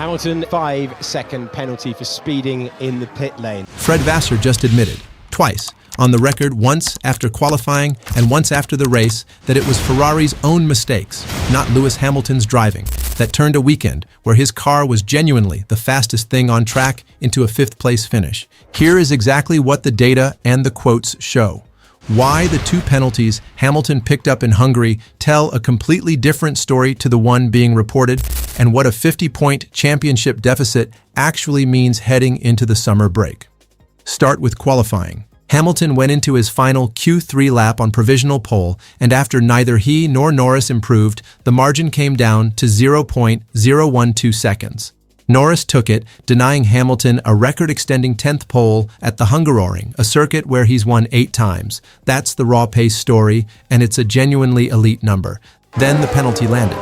Hamilton, 5-second penalty for speeding in the pit lane. Fred Vasseur just admitted, twice, on the record, once after qualifying and once after the race, that it was Ferrari's own mistakes, not Lewis Hamilton's driving, that turned a weekend where his car was genuinely the fastest thing on track into a fifth-place finish. Here is exactly what the data and the quotes show. Why the two penalties Hamilton picked up in Hungary tell a completely different story to the one being reported, and what a 50-point championship deficit actually means heading into the summer break. Start with qualifying. Hamilton went into his final Q3 lap on provisional pole, and after neither he nor Norris improved, the margin came down to 0.012 seconds. Norris took it, denying Hamilton a record-extending 10th pole at the Hungaroring, a circuit where he's won 8 times. That's the raw pace story, and it's a genuinely elite number. Then the penalty landed.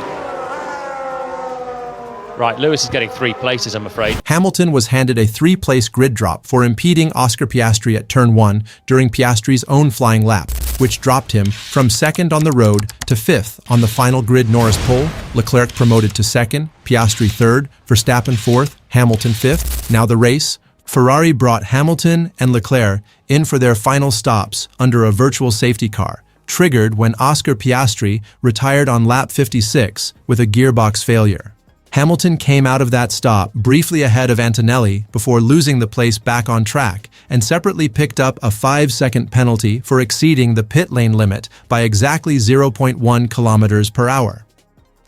Right, Lewis is getting 3 places, I'm afraid. Hamilton was handed a 3-place grid drop for impeding Oscar Piastri at turn 1 during Piastri's own flying lap, which dropped him from 2nd on the road to 5th on the final grid Norris pole. Leclerc promoted to 2nd, Piastri 3rd, Verstappen 4th, Hamilton 5th. Now the race. Ferrari brought Hamilton and Leclerc in for their final stops under a virtual safety car, triggered when Oscar Piastri retired on lap 56 with a gearbox failure. Hamilton came out of that stop briefly ahead of Antonelli before losing the place back on track, and separately picked up a 5-second penalty for exceeding the pit lane limit by exactly 0.1 kilometers per hour.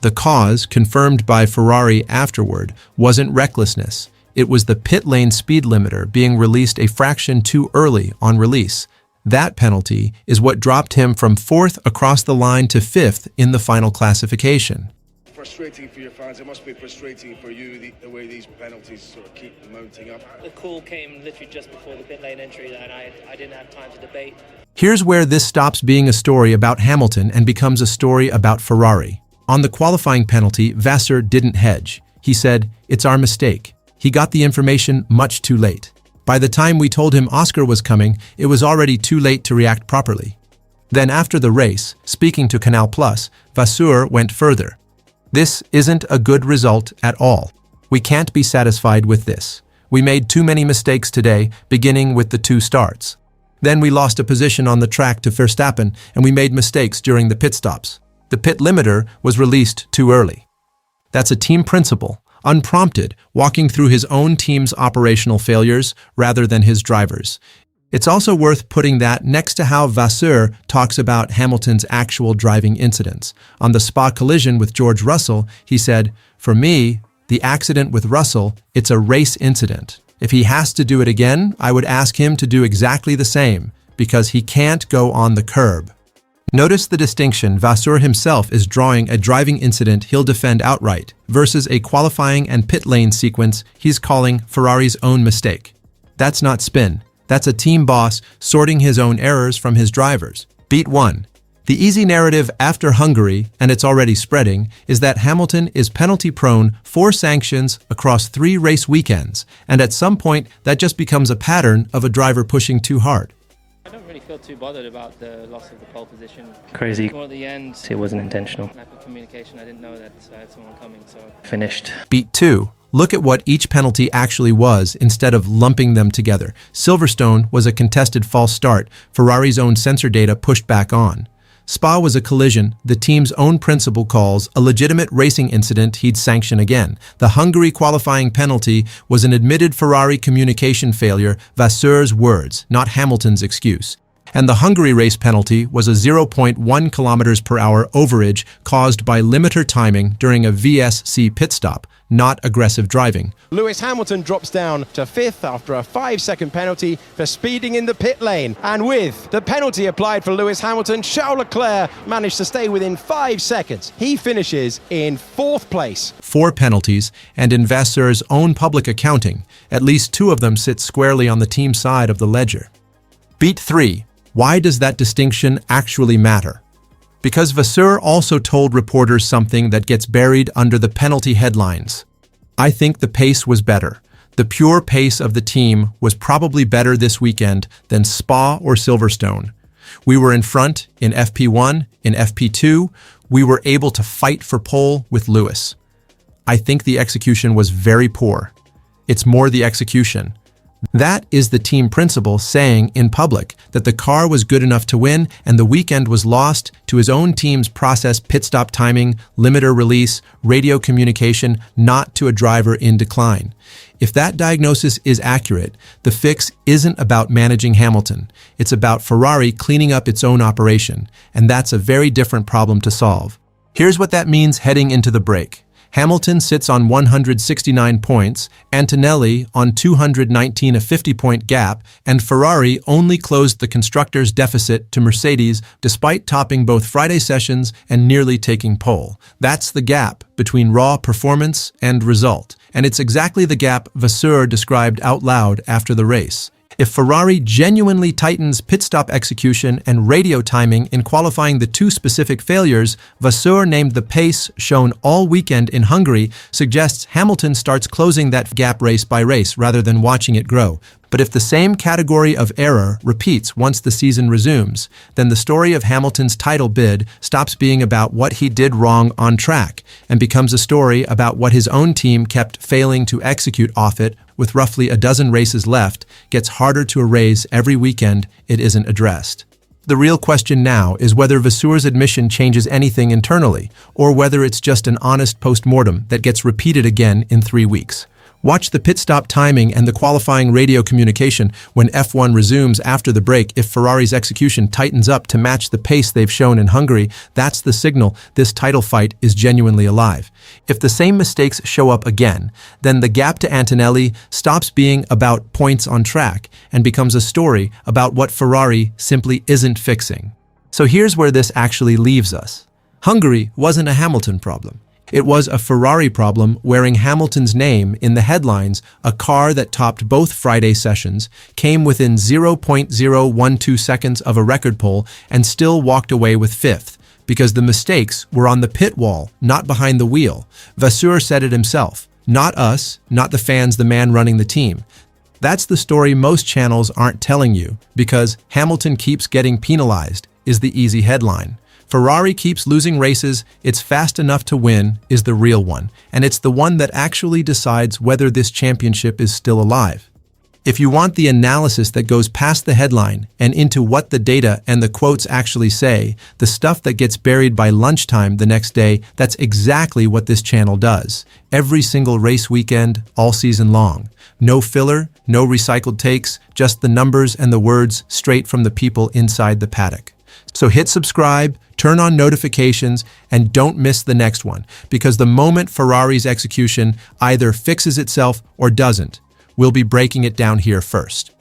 The cause, confirmed by Ferrari afterward, wasn't recklessness. It was the pit lane speed limiter being released a fraction too early on release. That penalty is what dropped him from 4th across the line to 5th in the final classification. Frustrating for your fans. It must be frustrating for you, the way these penalties sort of keep mounting up. The call came literally just before the pit lane entry, and I didn't have time to debate. Here's where this stops being a story about Hamilton and becomes a story about Ferrari. On the qualifying penalty, Vasseur didn't hedge. He said, "It's our mistake." He got the information much too late. By the time we told him Oscar was coming, it was already too late to react properly. Then after the race, speaking to Canal+, Vasseur went further. "This isn't a good result at all. We can't be satisfied with this. We made too many mistakes today, beginning with the 2 starts. Then we lost a position on the track to Verstappen, and we made mistakes during the pit stops. The pit limiter was released too early." That's a team principal, unprompted, walking through his own team's operational failures rather than his drivers'. It's also worth putting that next to how Vasseur talks about Hamilton's actual driving incidents. On the Spa collision with George Russell, he said, "For me, the accident with Russell, it's a race incident. If he has to do it again, I would ask him to do exactly the same, because he can't go on the curb." Notice the distinction Vasseur himself is drawing: a driving incident he'll defend outright versus a qualifying and pit lane sequence he's calling Ferrari's own mistake. That's not spin. That's a team boss sorting his own errors from his drivers. Beat 1. The easy narrative after Hungary, and it's already spreading, is that Hamilton is penalty-prone 4 sanctions across 3 race weekends, and at some point that just becomes a pattern of a driver pushing too hard. I don't really feel too bothered about the loss of the pole position. Crazy. Well, at the end, It wasn't intentional. lack of communication. I didn't know that I had someone coming, so... Finished. Beat 2. Look at what each penalty actually was instead of lumping them together. Silverstone was a contested false start, Ferrari's own sensor data pushed back on. Spa was a collision the team's own principal calls a legitimate racing incident he'd sanction again. The Hungary qualifying penalty was an admitted Ferrari communication failure, Vasseur's words, not Hamilton's excuse. And the Hungary race penalty was a 0.1 kilometers per hour overage caused by limiter timing during a VSC pit stop, not aggressive driving. Lewis Hamilton drops down to 5th after a 5-second penalty for speeding in the pit lane. And with the penalty applied for Lewis Hamilton, Charles Leclerc managed to stay within 5 seconds. He finishes in 4th place. 4 penalties, and in Vasseur's own public accounting, at least 2 of them sit squarely on the team side of the ledger. Beat 3. Why does that distinction actually matter? Because Vasseur also told reporters something that gets buried under the penalty headlines. "I think the pace was better. The pure pace of the team was probably better this weekend than Spa or Silverstone. We were in front in FP1, in FP2. We were able to fight for pole with Lewis. I think the execution was very poor. It's more the execution. That is the team principal saying in public that the car was good enough to win and the weekend was lost to his own team's process pit stop timing, limiter release, radio communication, not to a driver in decline. If that diagnosis is accurate, the fix isn't about managing Hamilton. It's about Ferrari cleaning up its own operation, and that's a very different problem to solve. Here's what that means heading into the break. Hamilton sits on 169 points, Antonelli on 219, a 50-point gap, and Ferrari only closed the constructors' deficit to Mercedes despite topping both Friday sessions and nearly taking pole. That's the gap between raw performance and result, and it's exactly the gap Vasseur described out loud after the race. If Ferrari genuinely tightens pit stop execution and radio timing in qualifying the two specific failures Vasseur named, the pace shown all weekend in Hungary suggests Hamilton starts closing that gap race by race rather than watching it grow. But if the same category of error repeats once the season resumes, then the story of Hamilton's title bid stops being about what he did wrong on track and becomes a story about what his own team kept failing to execute off it. With roughly a dozen races left, gets harder to erase every weekend it isn't addressed. The real question now is whether Vasseur's admission changes anything internally, or whether it's just an honest post-mortem that gets repeated again in 3 weeks. Watch the pit stop timing and the qualifying radio communication when F1 resumes after the break. If Ferrari's execution tightens up to match the pace they've shown in Hungary, that's the signal this title fight is genuinely alive. If the same mistakes show up again, then the gap to Antonelli stops being about points on track and becomes a story about what Ferrari simply isn't fixing. So here's where this actually leaves us. Hungary wasn't a Hamilton problem. It was a Ferrari problem wearing Hamilton's name in the headlines. A car that topped both Friday sessions, came within 0.012 seconds of a record pole, and still walked away with fifth, because the mistakes were on the pit wall, not behind the wheel. Vasseur said it himself. Not us, not the fans, the man running the team. That's the story most channels aren't telling you, because Hamilton keeps getting penalized, is the easy headline. Ferrari keeps losing races, it's fast enough to win is the real one, and it's the one that actually decides whether this championship is still alive. If you want the analysis that goes past the headline and into what the data and the quotes actually say, the stuff that gets buried by lunchtime the next day, that's exactly what this channel does. Every single race weekend, all season long. No filler, no recycled takes, just the numbers and the words straight from the people inside the paddock. So hit subscribe, turn on notifications, and don't miss the next one, because the moment Ferrari's execution either fixes itself or doesn't, we'll be breaking it down here first.